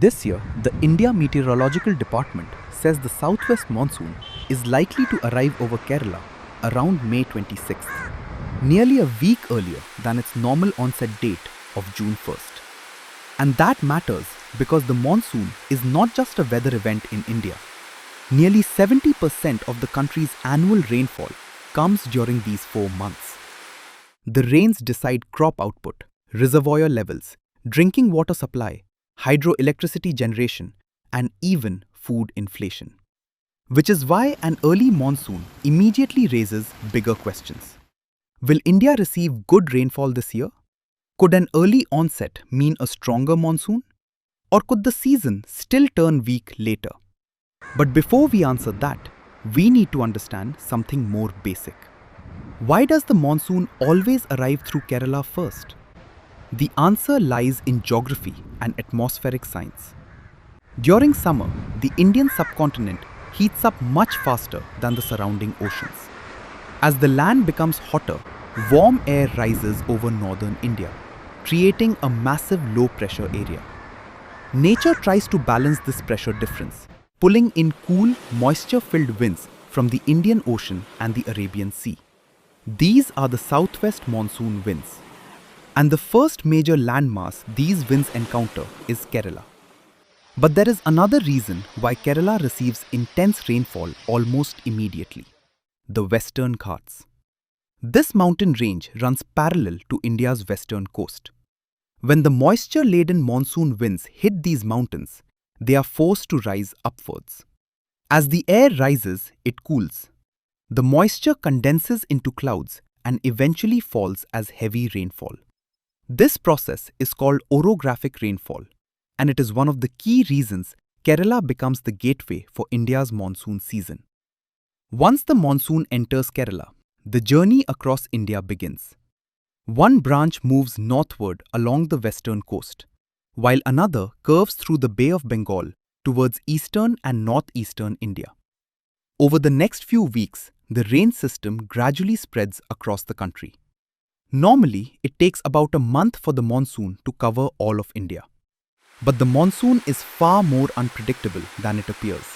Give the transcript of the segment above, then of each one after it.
This year, the India Meteorological Department says the southwest monsoon is likely to arrive over Kerala around May 26th, nearly a week earlier than its normal onset date of June 1st. And that matters because the monsoon is not just a weather event in India. Nearly 70% of the country's annual rainfall comes during these 4 months. The rains decide crop output, reservoir levels, drinking water supply, hydroelectricity generation, and even food inflation. Which is why an early monsoon immediately raises bigger questions. Will India receive good rainfall this year? Could an early onset mean a stronger monsoon? Or could the season still turn weak later? But before we answer that, we need to understand something more basic. Why does the monsoon always arrive through Kerala first? The answer lies in geography and atmospheric science. During summer, the Indian subcontinent heats up much faster than the surrounding oceans. As the land becomes hotter, warm air rises over northern India, creating a massive low-pressure area. Nature tries to balance this pressure difference, pulling in cool, moisture-filled winds from the Indian Ocean and the Arabian Sea. These are the southwest monsoon winds. And the first major landmass these winds encounter is Kerala. But there is another reason why Kerala receives intense rainfall almost immediately: the Western Ghats. This mountain range runs parallel to India's western coast. When the moisture-laden monsoon winds hit these mountains, they are forced to rise upwards. As the air rises, it cools. The moisture condenses into clouds and eventually falls as heavy rainfall. This process is called orographic rainfall, and it is one of the key reasons Kerala becomes the gateway for India's monsoon season. Once the monsoon enters Kerala, the journey across India begins. One branch moves northward along the western coast, while another curves through the Bay of Bengal towards eastern and northeastern India. Over the next few weeks, the rain system gradually spreads across the country. Normally, it takes about a month for the monsoon to cover all of India. But the monsoon is far more unpredictable than it appears.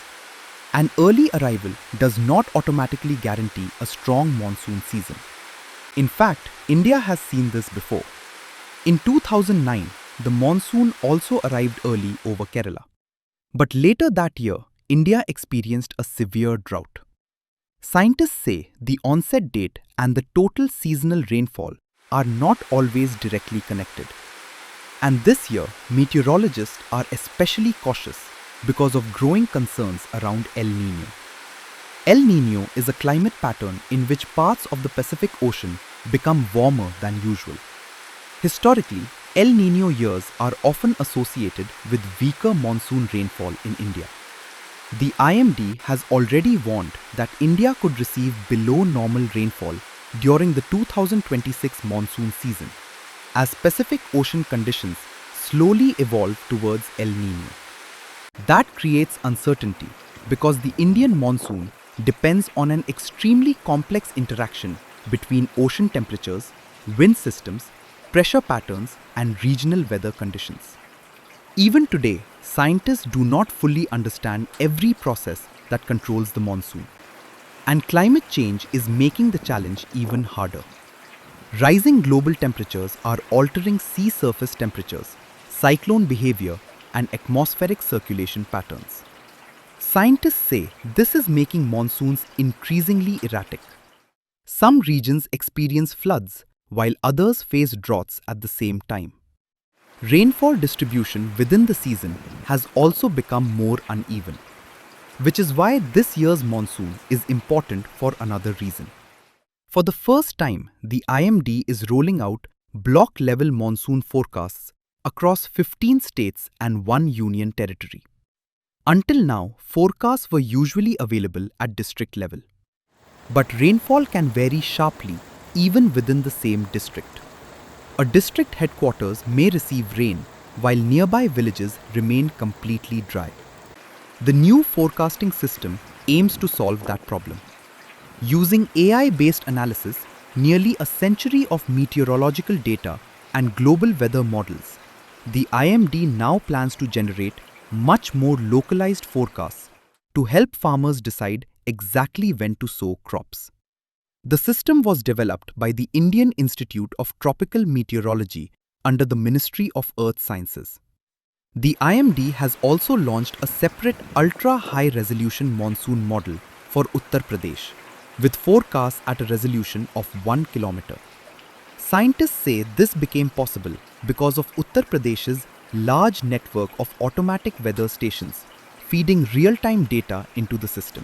An early arrival does not automatically guarantee a strong monsoon season. In fact, India has seen this before. In 2009, the monsoon also arrived early over Kerala. But later that year, India experienced a severe drought. Scientists say the onset date and the total seasonal rainfall are not always directly connected. And this year, meteorologists are especially cautious because of growing concerns around El Niño. El Niño is a climate pattern in which parts of the Pacific Ocean become warmer than usual. Historically, El Niño years are often associated with weaker monsoon rainfall in India. The IMD has already warned that India could receive below normal rainfall during the 2026 monsoon season, as Pacific Ocean conditions slowly evolve towards El Niño. That creates uncertainty because the Indian monsoon depends on an extremely complex interaction between ocean temperatures, wind systems, pressure patterns, and regional weather conditions. Even today, scientists do not fully understand every process that controls the monsoon. And climate change is making the challenge even harder. Rising global temperatures are altering sea surface temperatures, cyclone behavior, and atmospheric circulation patterns. Scientists say this is making monsoons increasingly erratic. Some regions experience floods, while others face droughts at the same time. Rainfall distribution within the season has also become more uneven, which is why this year's monsoon is important for another reason. For the first time, the IMD is rolling out block-level monsoon forecasts across 15 states and 1 union territory. Until now, forecasts were usually available at district level. But rainfall can vary sharply even within the same district. A district headquarters may receive rain while nearby villages remain completely dry. The new forecasting system aims to solve that problem. Using AI-based analysis, nearly a century of meteorological data, and global weather models, the IMD now plans to generate much more localized forecasts to help farmers decide exactly when to sow crops. The system was developed by the Indian Institute of Tropical Meteorology under the Ministry of Earth Sciences. The IMD has also launched a separate ultra-high-resolution monsoon model for Uttar Pradesh, with forecasts at a resolution of 1 kilometer. Scientists say this became possible because of Uttar Pradesh's large network of automatic weather stations feeding real-time data into the system.